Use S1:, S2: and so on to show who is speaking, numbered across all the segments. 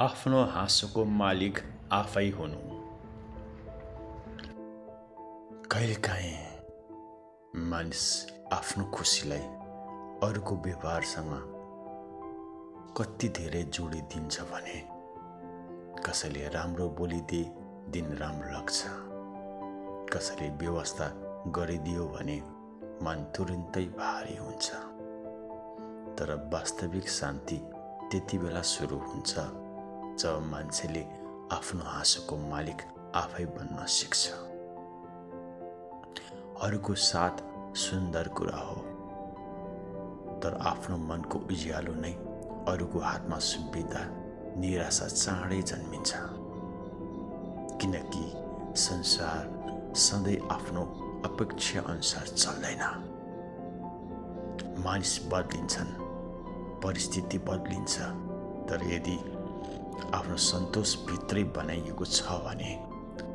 S1: आफ्नो हाँसोको मालिक आफै हुनु। कहिलेकाहीँ मानिस आफ्नो खुसीलाई अरूको व्यवहारसँग कति धेरै जोडिदिन्छ भने कसैले राम्रो बोलिदिए दिन राम्रो लाग्छ, कसैले व्यवस्था गरिदियो भने मन तुरुन्तै भारी हुन्छ। तर वास्तविक शान्ति त्यति बेला सुरु हुन्छ जब मान्छेले आफ्नो हाँसोको मालिक आफै बन्न सिक्छ। अरूको साथ सुन्दर कुरा हो, तर आफ्नो मनको उज्यालो नै अरूको हातमा सुम्पिँदा निराशा चाँडै जन्मिन्छ। किनकि संसार सधैँ आफ्नो अपेक्षा अनुसार चल्दैन। मानिस बदलिन्छन्, परिस्थिति बदलिन्छ, तर यदि आफ्नो सन्तोष भित्रै बनाइएको छ भने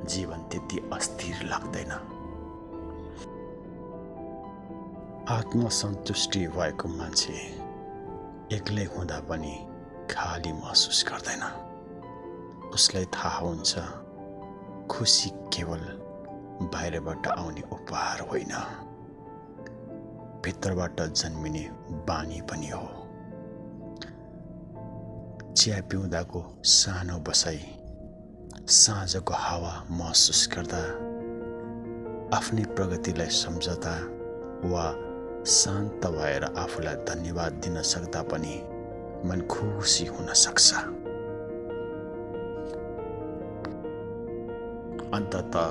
S1: जीवन त्यति अस्थिर लाग्दैन। आत्मसन्तुष्टि भएको मान्छे एक्लै हुँदा पनि खाली महसुस गर्दैन। उसलाई थाहा हुन्छ खुसी केवल बाहिरबाट आउने उपहार होइन, भित्रबाट जन्मिने बानी पनि हो। चिया पिउँदाको सानो बसाई, साँझको हावा महसुस गर्दा, आफ्नै प्रगतिलाई सम्झदा वा शान्त भएर आफूलाई धन्यवाद दिन सक्दा पनि मन खुसी हुन सक्छ। अन्ततः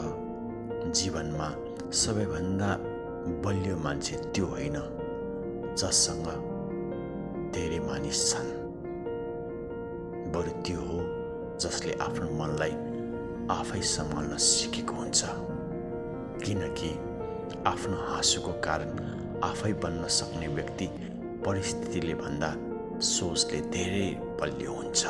S1: जीवनमा सबैभन्दा बलियो मान्छे त्यो होइन जससँग धेरै मानिस छन्, बरु त्यो हो जसले आफ्नो मनलाई आफै सम्हाल्न सिकेको हुन्छ। किनकि आफ्नो हाँसोको कारण आफै बन्न सक्ने व्यक्ति परिस्थितिले भन्दा सोचले धेरै बलियो हुन्छ।